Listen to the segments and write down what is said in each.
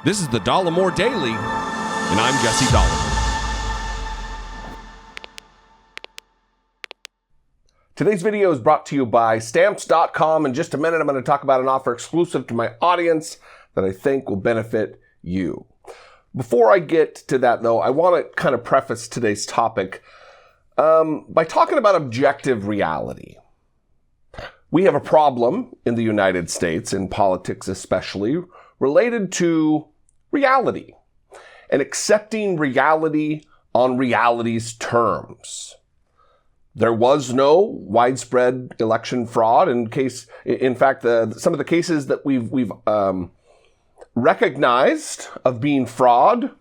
This is the Dollemore Daily, and I'm Jesse Dollemore. Today's video is brought to you by Stamps.com. In just a minute, I'm going to talk about an offer exclusive to my audience that I think will benefit you. Before I get to that, though, I want to kind of preface today's topic by talking about objective reality. We have a problem in the United States, in politics especially, related to reality and accepting reality on reality's terms. There was no widespread election fraud. In fact, some of the cases that we've recognized of being fraud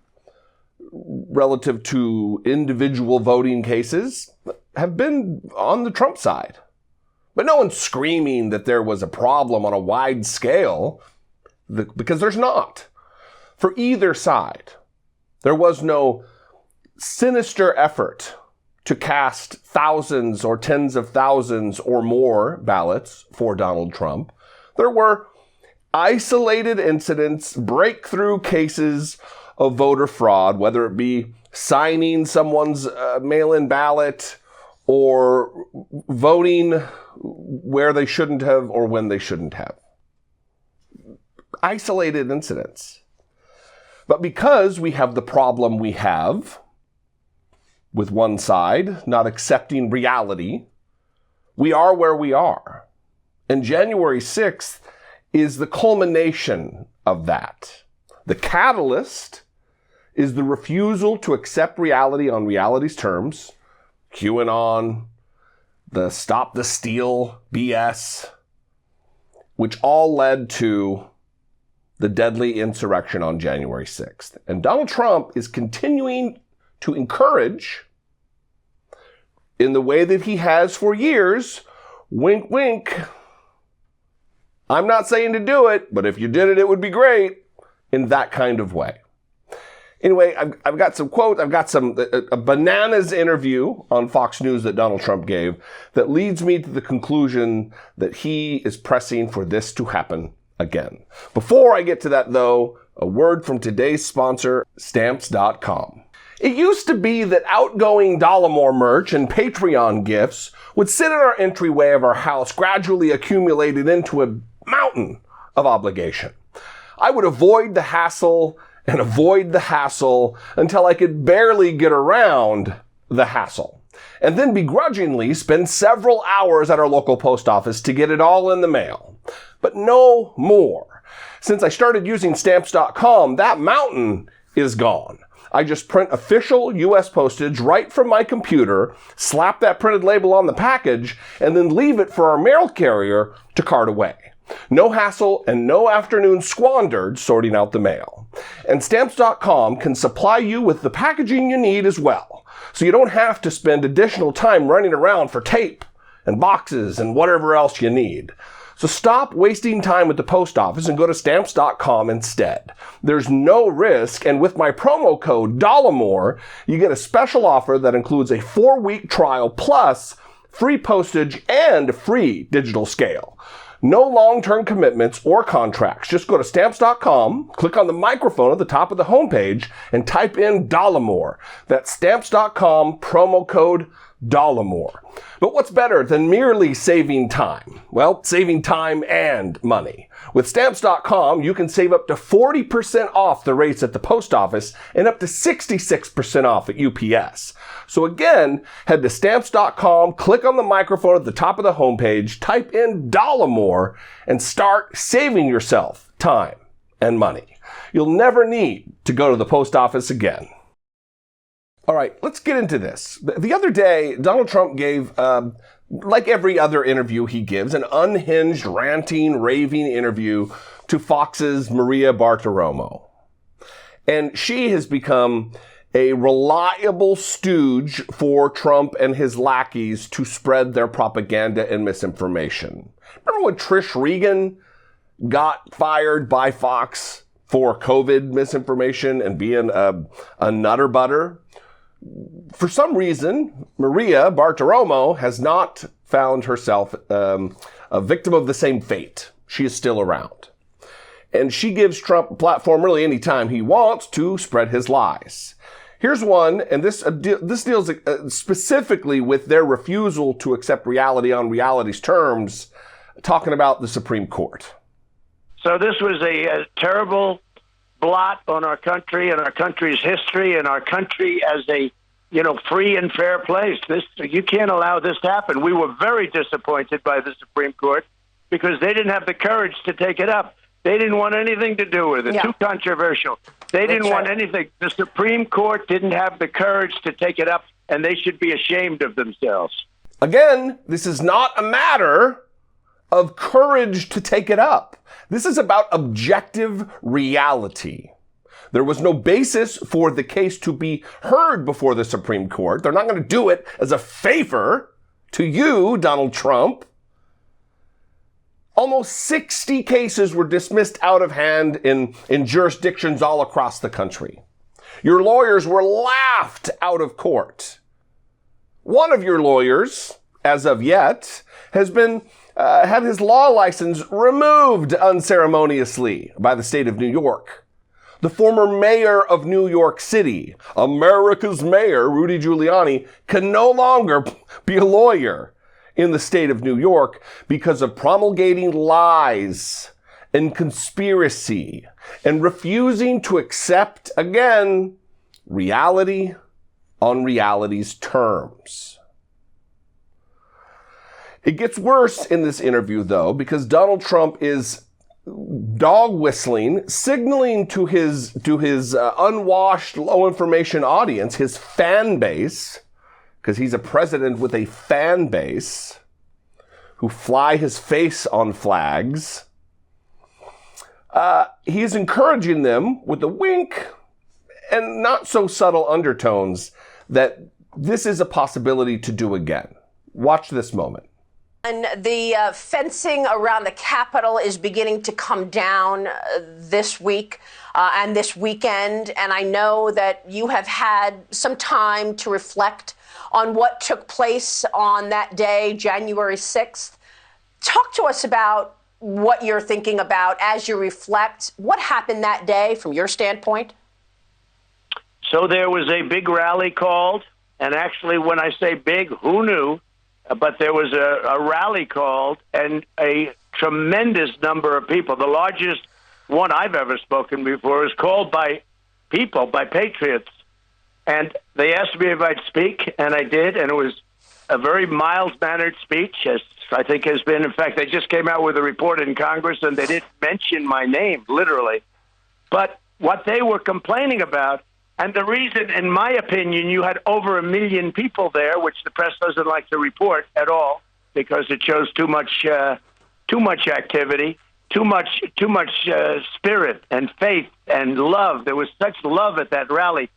relative to individual voting cases have been on the Trump side. But no one's screaming that there was a problem on a wide scale, because there's not. For either side, there was no sinister effort to cast thousands or tens of thousands or more ballots for Donald Trump. There were isolated incidents, breakthrough cases of voter fraud, whether it be signing someone's mail-in ballot or voting where they shouldn't have or when they shouldn't have. Isolated incidents. But because we have the problem we have with one side not accepting reality, we are where we are. And January 6th is the culmination of that. The catalyst is the refusal to accept reality on reality's terms, QAnon, the Stop the Steal BS, which all led to the deadly insurrection on January 6th. And Donald Trump is continuing to encourage, in the way that he has for years, wink, wink, I'm not saying to do it, but if you did it, it would be great, in that kind of way. Anyway, I've got some quotes. I've got a bananas interview on Fox News that Donald Trump gave that leads me to the conclusion that he is pressing for this to happen again. Before I get to that, though, a word from today's sponsor, Stamps.com. It used to be that outgoing Dollemore merch and Patreon gifts would sit in our entryway of our house, gradually accumulated into a mountain of obligation. I would avoid the hassle until I could barely get around the hassle, and then begrudgingly spend several hours at our local post office to get it all in the mail. But no more. Since I started using Stamps.com, that mountain is gone. I just print official U.S. postage right from my computer, slap that printed label on the package, and then leave it for our mail carrier to cart away. No hassle and no afternoon squandered sorting out the mail. And Stamps.com can supply you with the packaging you need as well, so you don't have to spend additional time running around for tape and boxes and whatever else you need. So stop wasting time at the post office and go to Stamps.com instead. There's no risk, and with my promo code Dollemore, you get a special offer that includes a 4-week trial plus free postage and free digital scale. No long-term commitments or contracts. Just go to Stamps.com, click on the microphone at the top of the homepage, and type in Dollemore. That's Stamps.com, promo code Dollemore. But what's better than merely saving time? Well, saving time and money. With Stamps.com, you can save up to 40% off the rates at the post office and up to 66% off at UPS. So again, head to Stamps.com, click on the microphone at the top of the homepage, type in Dollemore, and start saving yourself time and money. You'll never need to go to the post office again. All right, let's get into this. The other day, Donald Trump gave, like every other interview he gives, an unhinged, ranting, raving interview to Fox's Maria Bartiromo. And she has become a reliable stooge for Trump and his lackeys to spread their propaganda and misinformation. Remember when Trish Regan got fired by Fox for COVID misinformation and being a nutter butter? For some reason, Maria Bartiromo has not found herself a victim of the same fate. She is still around. And she gives Trump a platform really anytime he wants to spread his lies. Here's one, and this deals specifically with their refusal to accept reality on reality's terms, talking about the Supreme Court. So this was a terrible blot on our country and our country's history and our country as a, free and fair place. You can't allow this to happen. We were very disappointed by the Supreme Court because they didn't have the courage to take it up. They didn't want anything to do with it. Yeah. Too controversial. They didn't want anything. The Supreme Court didn't have the courage to take it up, and they should be ashamed of themselves. Again, this is not a matter of courage to take it up. This is about objective reality. There was no basis for the case to be heard before the Supreme Court. They're not going to do it as a favor to you, Donald Trump. Almost 60 cases were dismissed out of hand in jurisdictions all across the country. Your lawyers were laughed out of court. One of your lawyers, as of yet, has been had his law license removed unceremoniously by the state of New York. The former mayor of New York City, America's mayor, Rudy Giuliani, can no longer be a lawyer in the state of New York because of promulgating lies and conspiracy and refusing to accept, again, reality on reality's terms. It gets worse in this interview, though, because Donald Trump is dog whistling, signaling to his unwashed, low information audience, his fan base, because he's a president with a fan base who fly his face on flags. He is encouraging them with a wink and not so subtle undertones that this is a possibility to do again. Watch this moment. And the fencing around the Capitol is beginning to come down this week and this weekend. And I know that you have had some time to reflect on what took place on that day, January 6th. Talk to us about what you're thinking about as you reflect. What happened that day from your standpoint? So there was a big rally called, and actually when I say big, who knew? But there was a rally called, and a tremendous number of people, the largest one I've ever spoken before, was called by people, by patriots. And they asked me if I'd speak, and I did, and it was a very mild-mannered speech, as I think has been. In fact, they just came out with a report in Congress, and they didn't mention my name, literally. But what they were complaining about, and the reason, in my opinion, you had over 1 million people there, which the press doesn't like to report at all, because it shows too much activity, too much spirit and faith and love. There was such love at that rally.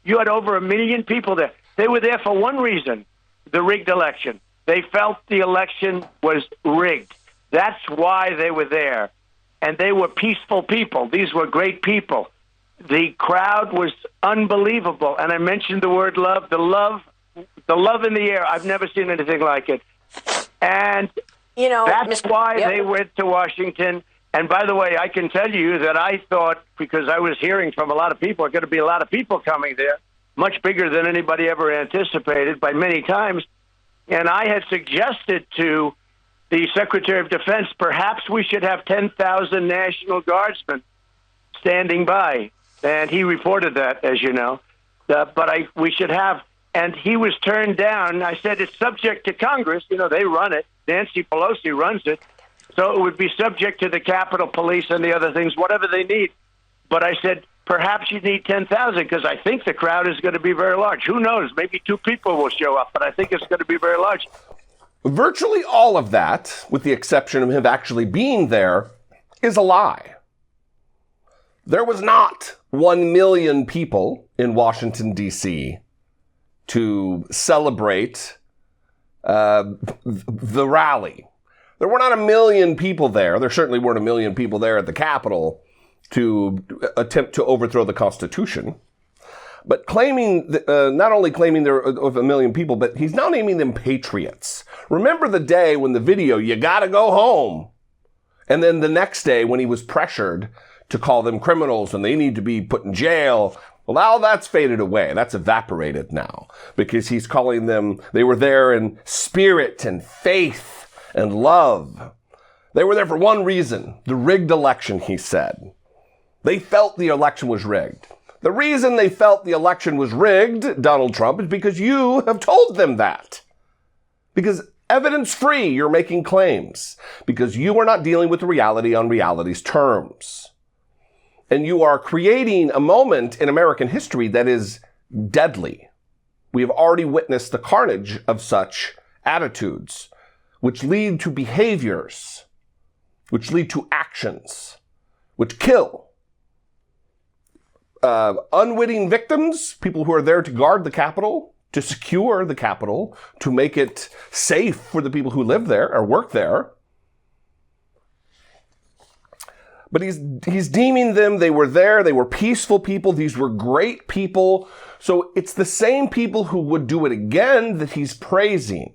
You had over 1 million people there. They were there for one reason, the rigged election. They felt the election was rigged. That's why they were there. And they were peaceful people. These were great people. The crowd was unbelievable. And I mentioned the word love, the love in the air. I've never seen anything like it. And that's why they went to Washington. And by the way, I can tell you that I thought, because I was hearing from a lot of people, going to be a lot of people coming there, much bigger than anybody ever anticipated by many times. And I had suggested to the Secretary of Defense, perhaps we should have 10,000 National Guardsmen standing by. And he reported that, as you know. We should have. And he was turned down. I said, it's subject to Congress. They run it. Nancy Pelosi runs it. So it would be subject to the Capitol Police and the other things, whatever they need. But I said, perhaps you need 10,000, because I think the crowd is going to be very large. Who knows? Maybe 2 people will show up, but I think it's going to be very large. Virtually all of that, with the exception of him actually being there, is a lie. There was not 1 million people in Washington, D.C. to celebrate the rally. There were not 1 million people there. There certainly weren't 1 million people there at the Capitol to attempt to overthrow the Constitution. But not only claiming there are 1 million people, but he's now naming them patriots. Remember the day when the video, you gotta go home. And then the next day when he was pressured to call them criminals and they need to be put in jail. Well, now that's faded away. That's evaporated now because he's calling them, they were there in spirit and faith and love. They were there for one reason, the rigged election, he said. They felt the election was rigged. The reason they felt the election was rigged, Donald Trump, is because you have told them that. Because evidence-free, you're making claims. Because you are not dealing with the reality on reality's terms. And you are creating a moment in American history that is deadly. We have already witnessed the carnage of such attitudes, which lead to behaviors, which lead to actions, which kill. Unwitting victims, people who are there to guard the Capitol, to secure the Capitol, to make it safe for the people who live there or work there. But he's deeming them, they were there, they were peaceful people, these were great people. So it's the same people who would do it again that he's praising.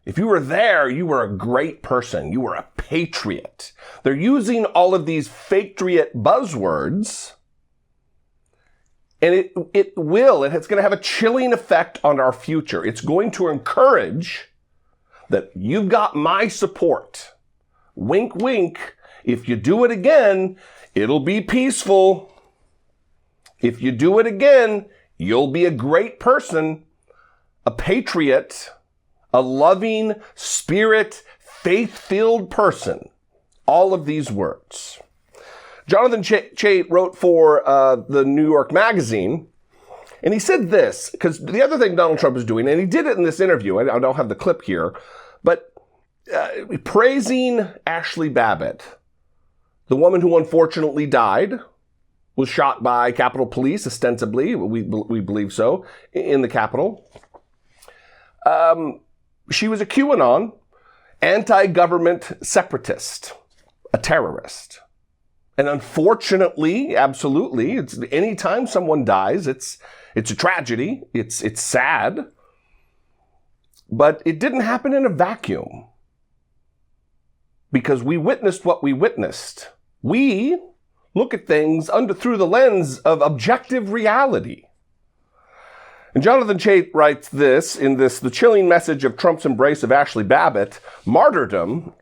If you were there, you were a great person, you were a patriot. They're using all of these patriot buzzwords, and it's going to have a chilling effect on our future. It's going to encourage that you've got my support. Wink, wink. If you do it again, it'll be peaceful. If you do it again, you'll be a great person, a patriot, a loving, spirit, faith-filled person. All of these words. Jonathan Chait wrote for the New York Magazine, and he said this, because the other thing Donald Trump is doing, and he did it in this interview, I don't have the clip here, but praising Ashley Babbitt, the woman who unfortunately died, was shot by Capitol Police, ostensibly, we believe so, in the Capitol. She was a QAnon, anti-government separatist, a terrorist. And unfortunately, absolutely, it's anytime someone dies, it's a tragedy. It's sad. But it didn't happen in a vacuum. Because we witnessed what we witnessed. We look at things through the lens of objective reality. And Jonathan Chait writes this in The Chilling Message of Trump's Embrace of Ashley Babbitt, Martyrdom.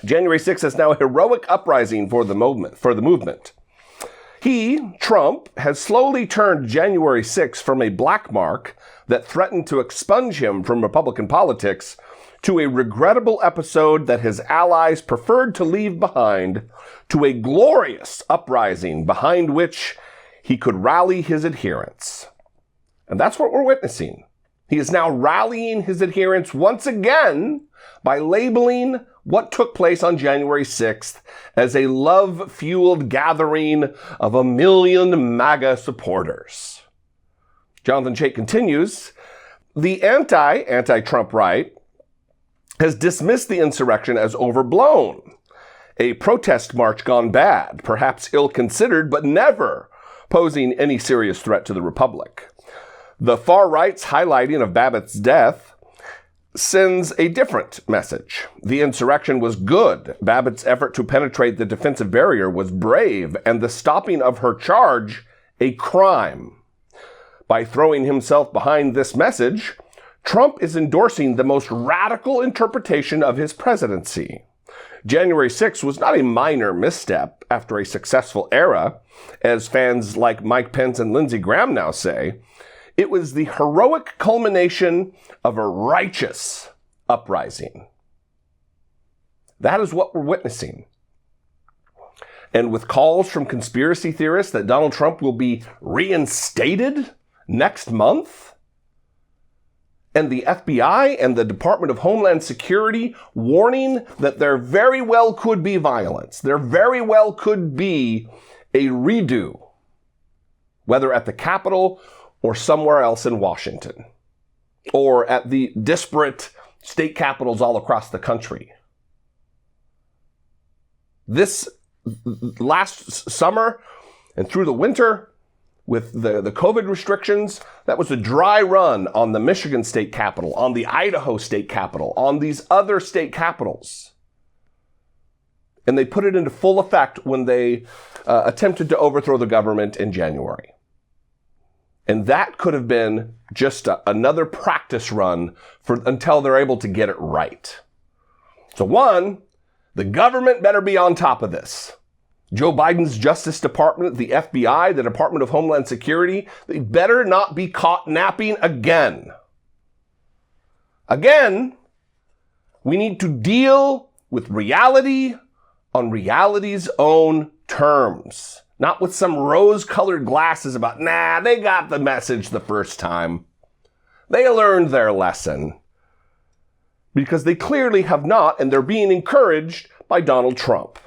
January 6th is now a heroic uprising for the movement. He, Trump, has slowly turned January 6th from a black mark that threatened to expunge him from Republican politics to a regrettable episode that his allies preferred to leave behind, to a glorious uprising behind which he could rally his adherents. And that's what we're witnessing. He is now rallying his adherents once again by labeling what took place on January 6th as a love-fueled gathering of 1 million MAGA supporters. Jonathan Chait continues, the anti-Trump right has dismissed the insurrection as overblown, a protest march gone bad, perhaps ill-considered, but never posing any serious threat to the Republic. The far right's highlighting of Babbitt's death sends a different message. The insurrection was good. Babbitt's effort to penetrate the defensive barrier was brave, and the stopping of her charge a crime. By throwing himself behind this message, Trump is endorsing the most radical interpretation of his presidency. January 6th was not a minor misstep after a successful era, as fans like Mike Pence and Lindsey Graham now say. It was the heroic culmination of a righteous uprising. That is what we're witnessing. And with calls from conspiracy theorists that Donald Trump will be reinstated next month, and the FBI and the Department of Homeland Security warning that there very well could be violence, there very well could be a redo, whether at the Capitol or somewhere else in Washington, or at the disparate state capitals all across the country. This last summer and through the winter, with the COVID restrictions, that was a dry run on the Michigan state capitol, on the Idaho state capitol, on these other state capitals. and they put it into full effect when they attempted to overthrow the government in January. And that could have been just another practice run until they're able to get it right. So one, the government better be on top of this. Joe Biden's Justice Department, the FBI, the Department of Homeland Security, they better not be caught napping again. Again, we need to deal with reality on reality's own terms. Not with some rose-colored glasses about, nah, they got the message the first time. They learned their lesson. Because they clearly have not, and they're being encouraged by Donald Trump.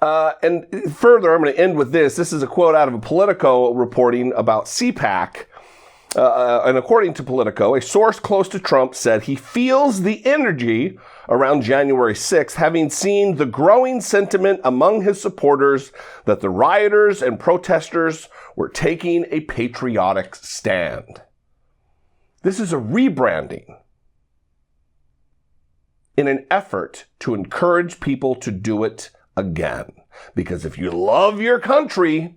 And further, I'm going to end with this. This is a quote out of a Politico reporting about CPAC. And according to Politico, a source close to Trump said he feels the energy around January 6th, having seen the growing sentiment among his supporters that the rioters and protesters were taking a patriotic stand. This is a rebranding in an effort to encourage people to do it again. Because if you love your country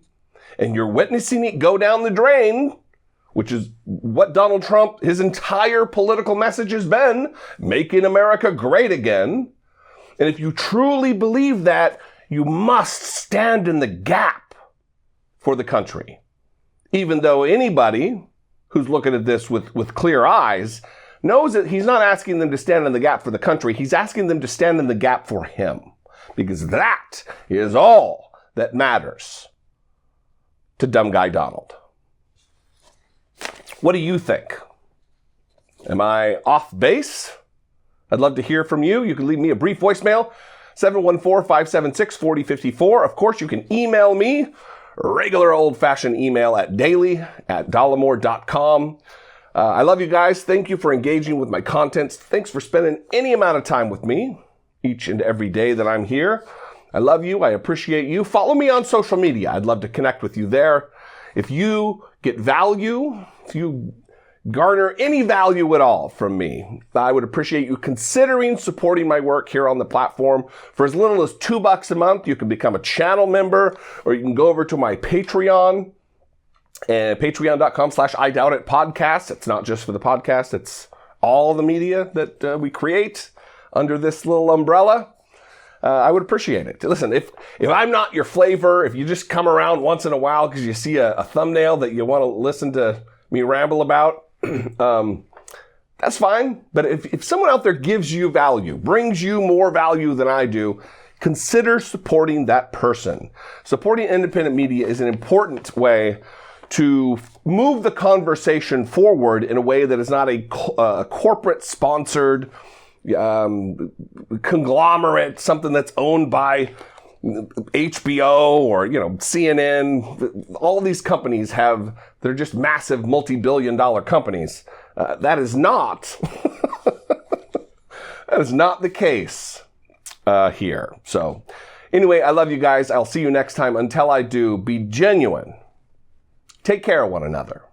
and you're witnessing it go down the drain, which is what Donald Trump, his entire political message has been, making America great again. And if you truly believe that, you must stand in the gap for the country. Even though anybody who's looking at this with clear eyes knows that he's not asking them to stand in the gap for the country. He's asking them to stand in the gap for him. Because that is all that matters to dumb guy Donald. What do you think? Am I off base? I'd love to hear from you. You can leave me a brief voicemail, 714-576-4054. Of course, you can email me, regular old-fashioned email at daily@dollemore.com. I love you guys. Thank you for engaging with my content. Thanks for spending any amount of time with me each and every day that I'm here. I love you. I appreciate you. Follow me on social media. I'd love to connect with you there. If you get value, if you garner any value at all from me, I would appreciate you considering supporting my work here on the platform. For as little as $2 a month, you can become a channel member, or you can go over to my Patreon, and patreon.com/IDoubtItPodcast. It's not just for the podcast. It's all the media that we create under this little umbrella. I would appreciate it. Listen, if I'm not your flavor, if you just come around once in a while because you see a thumbnail that you want to listen to me ramble about, that's fine. But if someone out there gives you value, brings you more value than I do, consider supporting that person. Supporting independent media is an important way to move the conversation forward in a way that is not a corporate-sponsored conglomerate, something that's owned by HBO or, CNN. All these companies they're just massive multi-billion-dollar companies. That is not, that is not the case here. So anyway, I love you guys. I'll see you next time. Until I do, be genuine. Take care of one another.